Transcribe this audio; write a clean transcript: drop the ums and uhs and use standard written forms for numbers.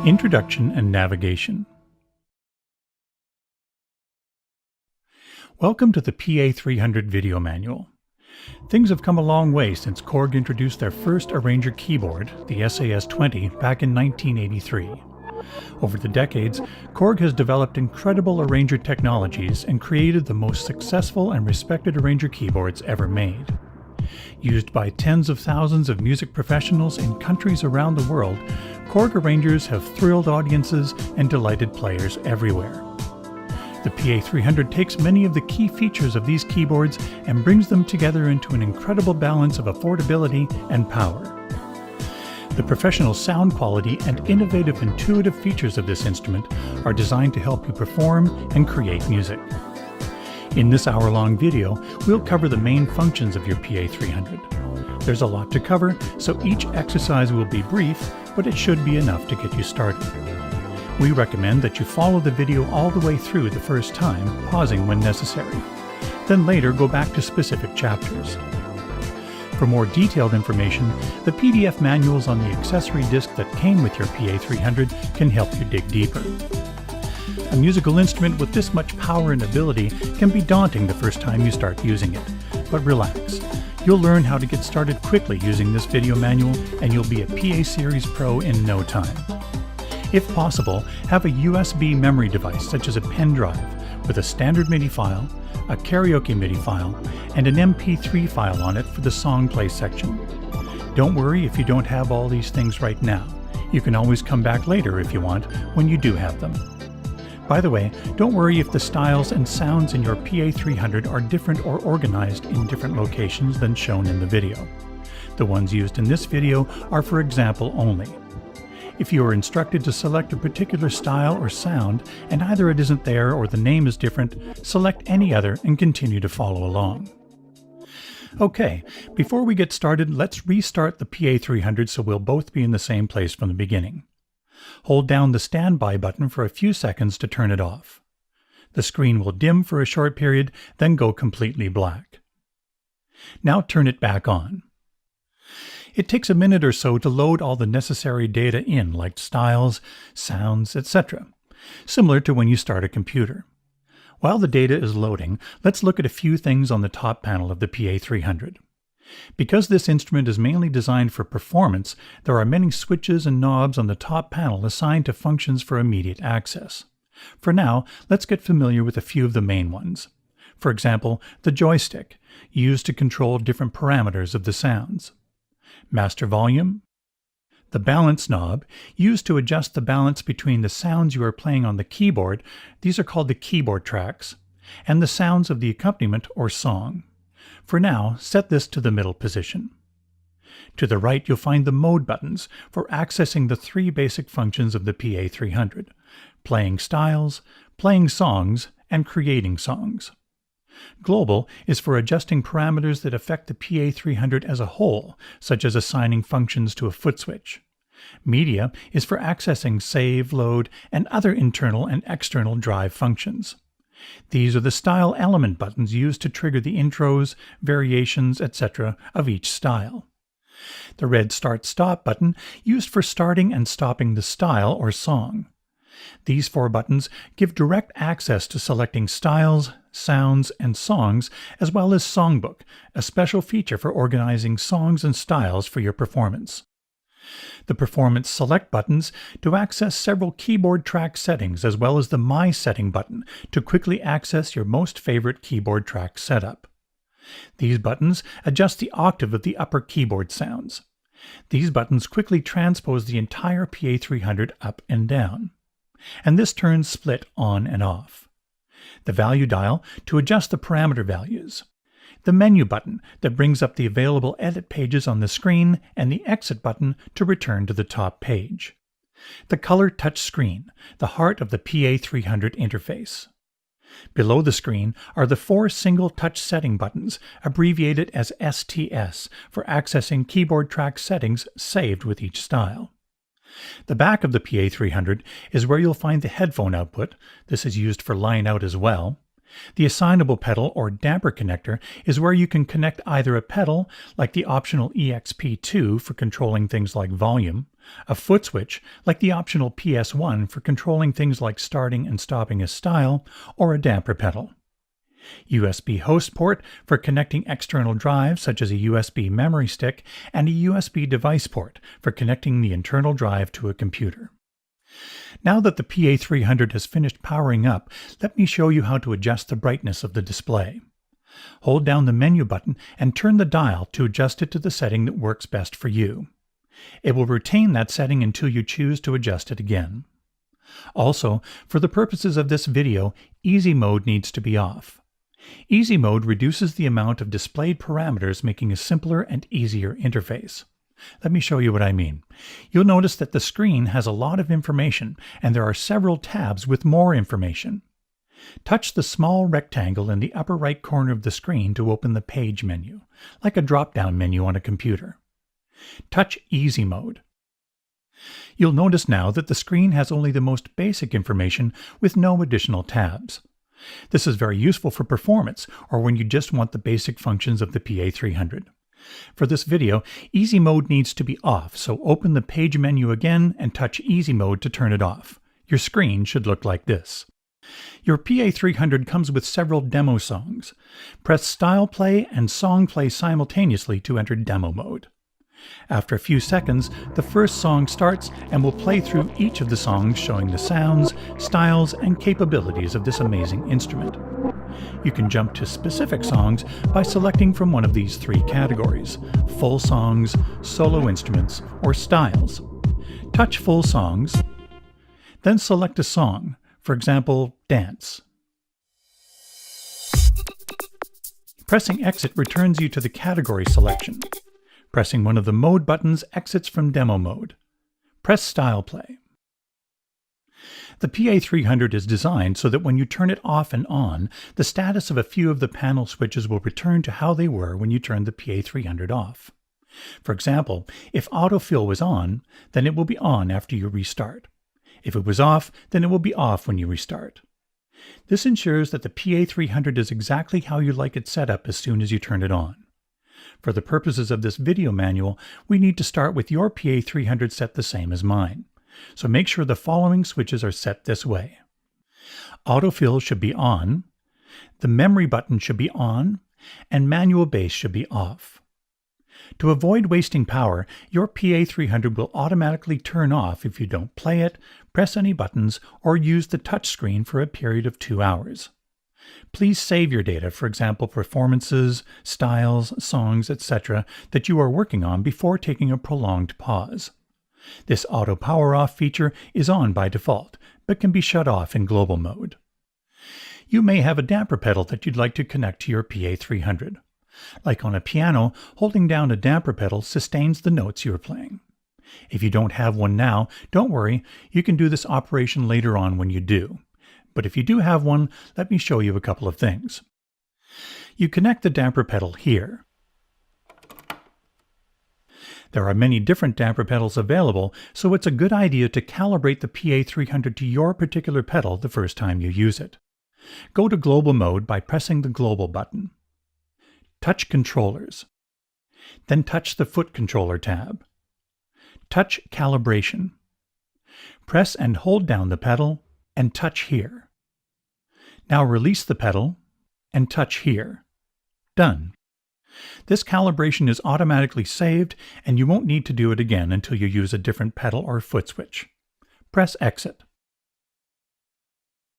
Introduction and Navigation. Welcome to the PA300 video manual. Things have come a long way since KORG introduced their first arranger keyboard, the SAS-20, back in 1983. Over the decades, KORG has developed incredible arranger technologies and created the most successful and respected arranger keyboards ever made. Used by tens of thousands of music professionals in countries around the world, KORG arrangers have thrilled audiences and delighted players everywhere. The PA300 takes many of the key features of these keyboards and brings them together into an incredible balance of affordability and power. The professional sound quality and innovative intuitive features of this instrument are designed to help you perform and create music. In this hour-long video, we'll cover the main functions of your PA300. There's a lot to cover, so each exercise will be brief, but it should be enough to get you started. We recommend that you follow the video all the way through the first time, pausing when necessary. Then later go back to specific chapters. For more detailed information, the PDF manuals on the accessory disc that came with your PA300 can help you dig deeper. A musical instrument with this much power and ability can be daunting the first time you start using it, but relax. You'll learn how to get started quickly using this video manual, and you'll be a PA Series Pro in no time. If possible, have a USB memory device such as a pen drive with a standard MIDI file, a karaoke MIDI file, and an MP3 file on it for the song play section. Don't worry if you don't have all these things right now. You can always come back later if you want, when you do have them. By the way, don't worry if the styles and sounds in your PA300 are different or organized in different locations than shown in the video. The ones used in this video are for example only. If you are instructed to select a particular style or sound, and either it isn't there or the name is different, select any other and continue to follow along. Okay, before we get started, let's restart the PA300 so we'll both be in the same place from the beginning. Hold down the standby button for a few seconds to turn it off. The screen will dim for a short period, then go completely black. Now turn it back on. It takes a minute or so to load all the necessary data in, like styles, sounds, etc., similar to when you start a computer. While the data is loading, let's look at a few things on the top panel of the PA300. Because this instrument is mainly designed for performance, there are many switches and knobs on the top panel assigned to functions for immediate access. For now, let's get familiar with a few of the main ones. For example, the joystick, used to control different parameters of the sounds. Master volume. The balance knob, used to adjust the balance between the sounds you are playing on the keyboard, these are called the keyboard tracks, and the sounds of the accompaniment or song. For now, set this to the middle position. To the right, you'll find the mode buttons for accessing the three basic functions of the PA300: playing styles, playing songs, and creating songs. Global is for adjusting parameters that affect the PA300 as a whole, such as assigning functions to a foot switch. Media is for accessing save, load, and other internal and external drive functions. These are the style element buttons used to trigger the intros, variations, etc. of each style. The red start-stop button used for starting and stopping the style or song. These four buttons give direct access to selecting styles, sounds, and songs, as well as Songbook, a special feature for organizing songs and styles for your performance. The Performance Select buttons to access several keyboard track settings, as well as the My Setting button to quickly access your most favorite keyboard track setup. These buttons adjust the octave of the upper keyboard sounds. These buttons quickly transpose the entire PA300 up and down. And this turns split on and off. The value dial to adjust the parameter values. The menu button that brings up the available edit pages on the screen, and the exit button to return to the top page. The color touch screen, the heart of the PA300 interface. Below the screen are the four single touch setting buttons, abbreviated as STS, for accessing keyboard track settings saved with each style. The back of the PA300 is where you'll find the headphone output. This is used for line out as well. The assignable pedal or damper connector is where you can connect either a pedal, like the optional EXP2 for controlling things like volume, a foot switch, like the optional PS1 for controlling things like starting and stopping a style, or a damper pedal. USB host port for connecting external drives such as a USB memory stick, and a USB device port for connecting the internal drive to a computer. Now that the PA300 has finished powering up, let me show you how to adjust the brightness of the display. Hold down the menu button and turn the dial to adjust it to the setting that works best for you. It will retain that setting until you choose to adjust it again. Also, for the purposes of this video, Easy Mode needs to be off. Easy Mode reduces the amount of displayed parameters, making a simpler and easier interface. Let me show you what I mean. You'll notice that the screen has a lot of information, and there are several tabs with more information. Touch the small rectangle in the upper right corner of the screen to open the Page menu, like a drop-down menu on a computer. Touch Easy Mode. You'll notice now that the screen has only the most basic information with no additional tabs. This is very useful for performance or when you just want the basic functions of the PA300. For this video, Easy Mode needs to be off, so open the Page menu again and touch Easy Mode to turn it off. Your screen should look like this. Your PA300 comes with several demo songs. Press Style Play and Song Play simultaneously to enter Demo Mode. After a few seconds, the first song starts and will play through each of the songs, showing the sounds, styles, and capabilities of this amazing instrument. You can jump to specific songs by selecting from one of these three categories: full songs, solo instruments, or styles. Touch Full Songs, then select a song, for example, Dance. Pressing Exit returns you to the category selection. Pressing one of the mode buttons exits from demo mode. Press Style Play. The PA300 is designed so that when you turn it off and on, the status of a few of the panel switches will return to how they were when you turned the PA300 off. For example, if autofill was on, then it will be on after you restart. If it was off, then it will be off when you restart. This ensures that the PA300 is exactly how you like it set up as soon as you turn it on. For the purposes of this video manual, we need to start with your PA300 set the same as mine. So make sure the following switches are set this way. Autofill should be on, the memory button should be on, and manual bass should be off. To avoid wasting power, your PA300 will automatically turn off if you don't play it, press any buttons, or use the touchscreen for a period of 2 hours. Please save your data, for example, performances, styles, songs, etc., that you are working on before taking a prolonged pause. This auto power off feature is on by default, but can be shut off in global mode. You may have a damper pedal that you'd like to connect to your PA300. Like on a piano, holding down a damper pedal sustains the notes you are playing. If you don't have one now, don't worry, you can do this operation later on when you do. But if you do have one, let me show you a couple of things. You connect the damper pedal here. There are many different damper pedals available, so it's a good idea to calibrate the PA300 to your particular pedal the first time you use it. Go to Global Mode by pressing the Global button. Touch Controllers. Then touch the Foot Controller tab. Touch Calibration. Press and hold down the pedal and touch here. Now release the pedal and touch here. Done. This calibration is automatically saved, and you won't need to do it again until you use a different pedal or foot switch. Press Exit.